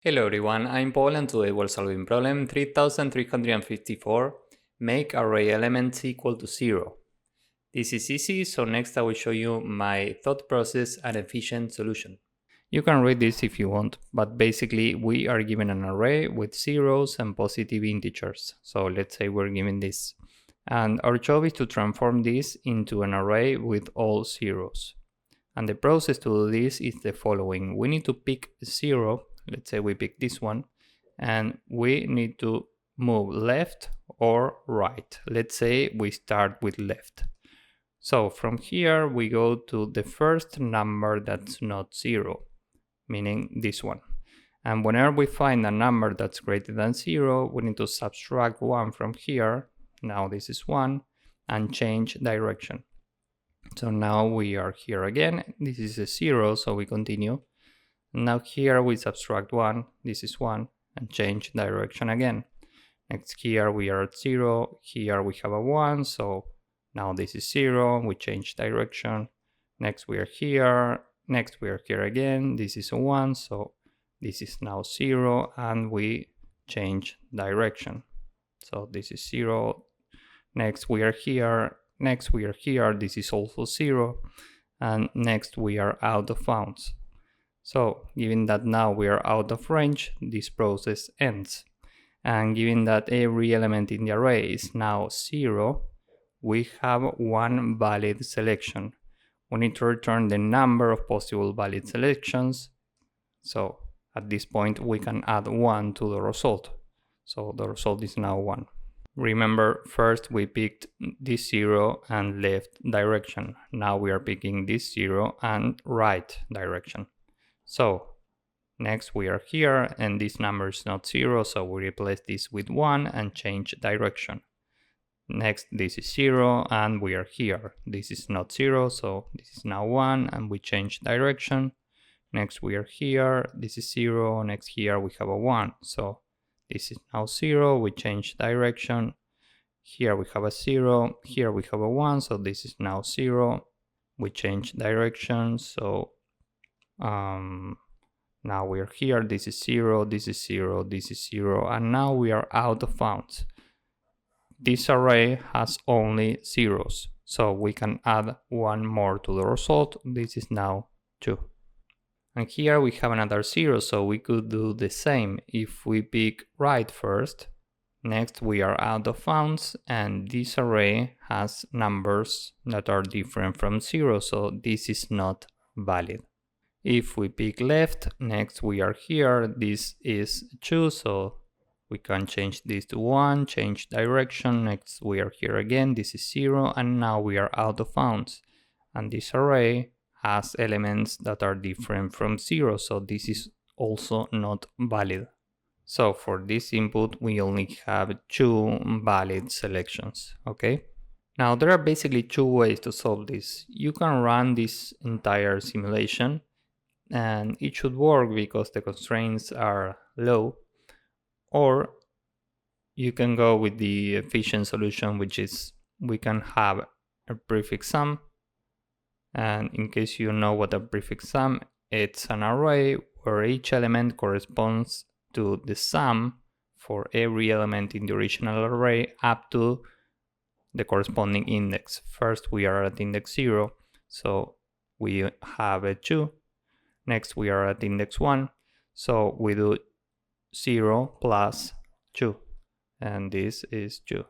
Hello everyone, I'm Paul and today we're solving problem 3354. Make array elements equal to 0. This is easy, so next I will show you my thought process and efficient solution. You can read this if you want, but basically we are given an array with zeros and positive integers. So let's say we're given this. And our job is to transform this into an array with all zeros. And the process to do this is the following. We need to pick 0. Let's say we pick this one, and we need to move left or right. Let's say we start with left. So from here we go to the first number that's not 0, meaning this one. And whenever we find a number that's greater than 0, we need to subtract 1 from here. Now this is 1, and change direction. So now we are here again. This is a 0, so we continue. Now here we subtract 1, this is 1, and change direction again. Next here we are at 0, here we have a 1, so now this is 0, we change direction. Next we are here again, this is a 1, so this is now 0, and we change direction. So this is 0, next we are here, this is also 0, and next we are out of bounds. So, given that now we are out of range, this process ends. And given that every element in the array is now 0, we have one valid selection. We need to return the number of possible valid selections. So, at this point, we can add 1 to the result. So, the result is now 1. Remember, first we picked this 0 and left direction. Now we are picking this 0 and right direction. So next we are here, and this number is not 0, so we replace this with 1 and change direction. Next this is 0 and we are here. This is not 0, so this is now 1 and we change direction. Next we are here, this is 0, next here we have a 1, so this is now 0, we change direction. Here we have a 0, here we have a 1, so this is now 0, we change direction. So now we are here, this is 0, this is 0, this is 0, and now we are out of bounds. This array has only zeros, so we can add 1 more to the result. This is now 2. And here we have another 0, so we could do the same. If we pick right first, next we are out of bounds, and this array has numbers that are different from 0, so this is not valid. If we pick left, next we are here, this is 2, so we can change this to 1, change direction. Next we are here again, this is 0, and now we are out of bounds. And this array has elements that are different from 0, so this is also not valid. So for this input, we only have 2 valid selections, okay? Now there are basically 2 ways to solve this. You can run this entire simulation, and it should work because the constraints are low, or you can go with the efficient solution, which is we can have a prefix sum. And in case you know what a prefix sum, it's an array where each element corresponds to the sum for every element in the original array up to the corresponding index. First we are at index 0, so we have a 2. Next we are at index 1, so we do 0 plus 2, and this is 2.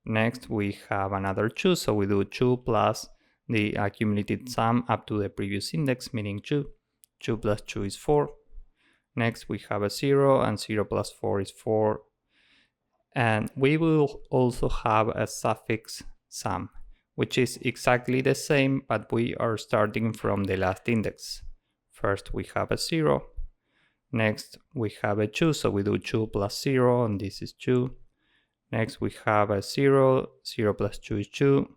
Next we have another 2, so we do 2 plus the accumulated sum up to the previous index, meaning 2. 2 plus 2 is 4. Next we have a 0, and 0 plus 4 is 4. And we will also have a suffix sum, which is exactly the same, but we are starting from the last index. First we have a 0, next we have a 2, so we do 2 plus 0, and this is 2. Next we have a 0, 0 plus 2 is 2.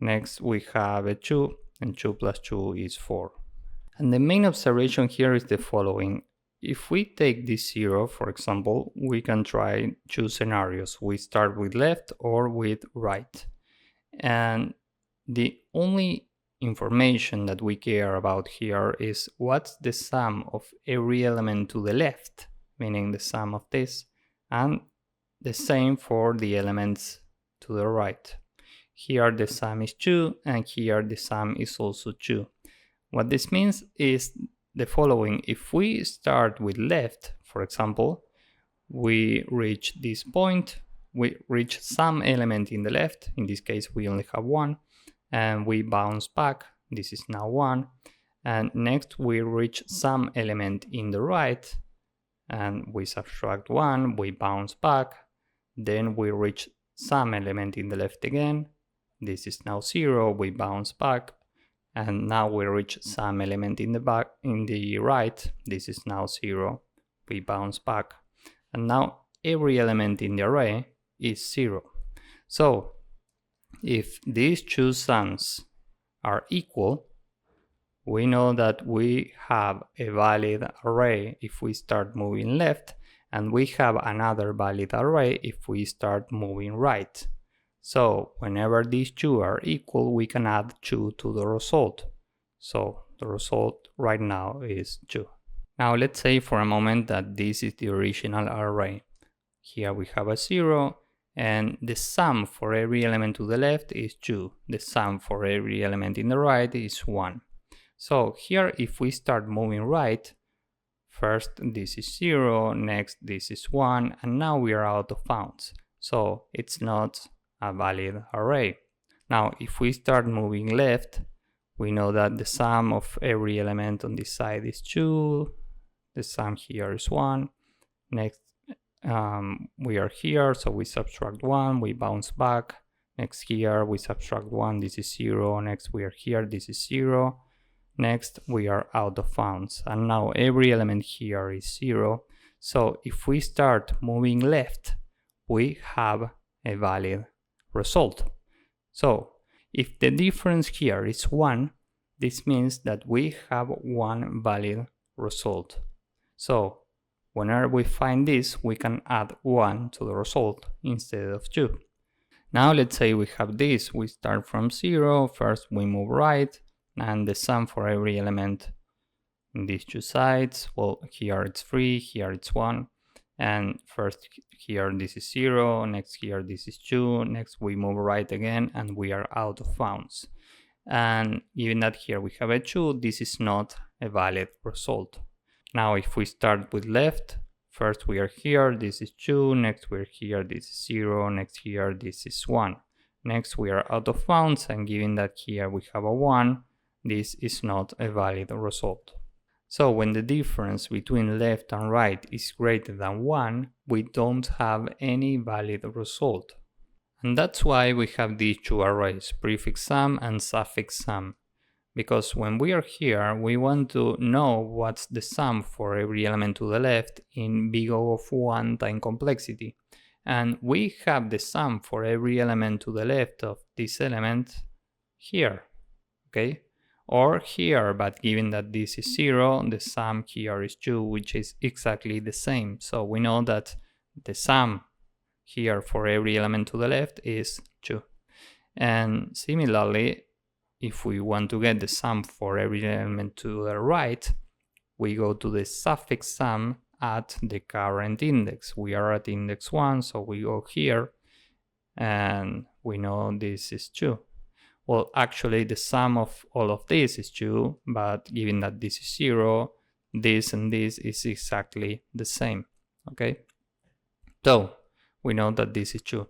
Next we have a 2, and 2 plus 2 is 4. And the main observation here is the following. If we take this 0, for example, we can try 2 scenarios. We start with left or with right. And the only information that we care about here is what's the sum of every element to the left, meaning the sum of this, and the same for the elements to the right. Here the sum is 2, and here the sum is also 2. What this means is the following. If we start with left, for example, we reach this point, we reach some element in the left, in this case we only have 1, and we bounce back, this is now 1, and next we reach some element in the right, and we subtract 1, we bounce back, then we reach some element in the left again, this is now 0, we bounce back, and now we reach some element in the right, this is now 0, we bounce back, and now every element in the array is 0. So if these two sums are equal, we know that we have a valid array if we start moving left, and we have another valid array if we start moving right. So whenever these two are equal, we can add 2 to the result. So the result right now is 2. Now let's say for a moment that this is the original array. Here we have a 0, and the sum for every element to the left is 2. The sum for every element in the right is 1. So here if we start moving right, first this is 0, next this is 1, and now we are out of bounds. So it's not a valid array. Now if we start moving left, we know that the sum of every element on this side is 2, the sum here is 1, next we are here, so we subtract 1, we bounce back, next here we subtract 1, this is 0, next we are here, this is 0, next we are out of bounds, and now every element here is 0. So if we start moving left, we have a valid result. So if the difference here is 1, this means that we have one valid result. So whenever we find this, we can add 1 to the result instead of 2. Now let's say we have this, we start from 0, first we move right, and the sum for every element in these two sides, well, here it's 3, here it's 1, and first here this is 0, next here this is 2, next we move right again, and we are out of bounds. And given that here we have a 2, this is not a valid result. Now if we start with left, first we are here, this is 2, next we're here, this is 0, next here this is 1. Next we are out of bounds, and given that here we have a 1, this is not a valid result. So when the difference between left and right is greater than 1, we don't have any valid result. And that's why we have these two arrays, prefix sum and suffix sum. Because when we are here, we want to know what's the sum for every element to the left in big O of 1 time complexity. And we have the sum for every element to the left of this element here, okay? Or here, but given that this is 0, the sum here is 2, which is exactly the same. So we know that the sum here for every element to the left is 2. And similarly, if we want to get the sum for every element to the right, we go to the suffix sum at the current index. We are at index 1, so we go here, and we know this is 2. Well, actually the sum of all of this is 2, but given that this is 0, this and this is exactly the same, okay? So we know that this is 2.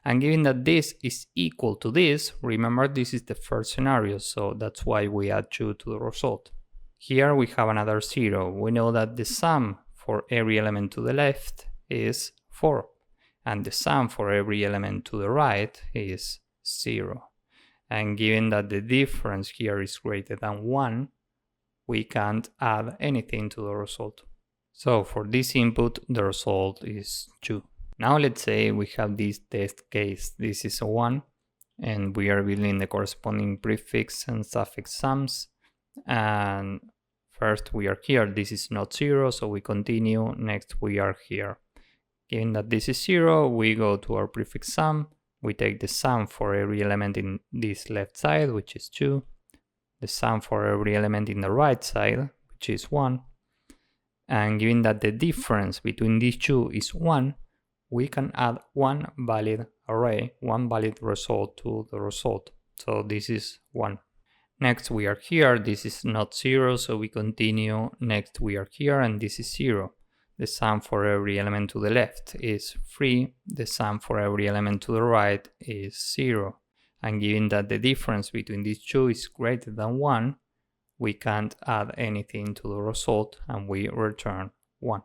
And given that this is equal to this, remember this is the first scenario, so that's why we add 2 to the result. Here we have another 0. We know that the sum for every element to the left is 4, and the sum for every element to the right is 0. And given that the difference here is greater than 1, we can't add anything to the result. So for this input, the result is 2. Now let's say we have this test case. This is a 1, and we are building the corresponding prefix and suffix sums. And first we are here, this is not 0, so we continue. Next we are here. Given that this is 0, we go to our prefix sum. We take the sum for every element in this left side, which is 2. the sum for every element in the right side, which is 1, and given that the difference between these two is 1, we can add one valid array, one valid result to the result. So this is 1. Next we are here, this is not 0, so we continue. Next we are here, and this is 0. The sum for every element to the left is 3, the sum for every element to the right is 0. And given that the difference between these two is greater than 1, we can't add anything to the result and we return 1.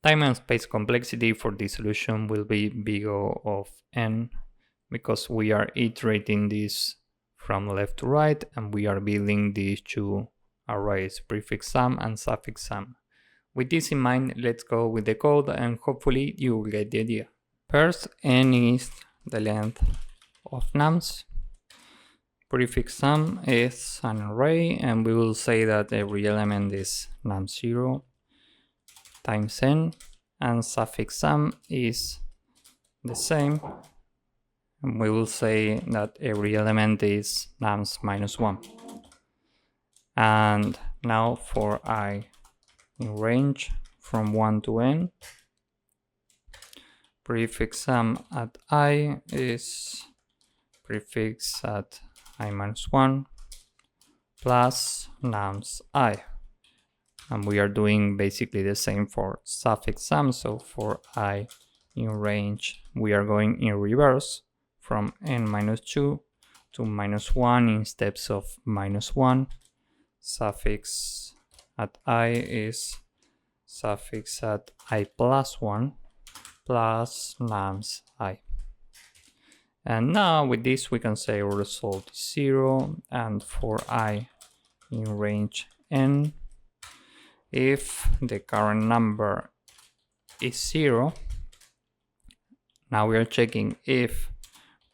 Time and space complexity for this solution will be big O of n, because we are iterating this from left to right and we are building these two arrays, prefix sum and suffix sum. With this in mind, let's go with the code and hopefully you will get the idea. First, n is the length of nums. Prefix sum is an array, and we will say that every element is num0 times n, and suffix sum is the same, and we will say that every element is nums minus 1. And now for I in range from 1 to n, prefix sum at I is prefix at I minus 1 plus nums I. And we are doing basically the same for suffix sum. So for I in range, we are going in reverse from n minus 2 to minus 1 in steps of minus 1. Suffix at I is suffix at I plus 1 plus nums I. And now with this we can say result is 0, and for I in range n, if the current number is 0, now we are checking if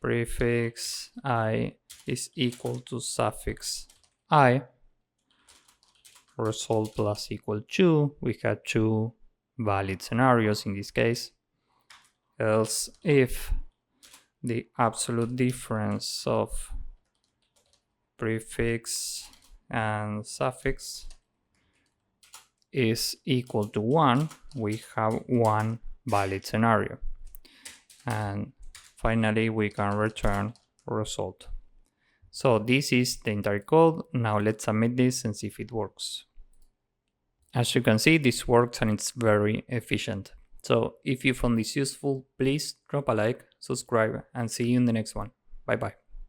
prefix I is equal to suffix I, result plus equal 2, we have two valid scenarios in this case. Else if the absolute difference of prefix and suffix is equal to 1, we have one valid scenario. And finally we can return result. So this is the entire code. Now let's submit this and see if it works. As you can see, this works and it's very efficient. So if you found this useful, please drop a like, subscribe, and see you in the next one. Bye bye.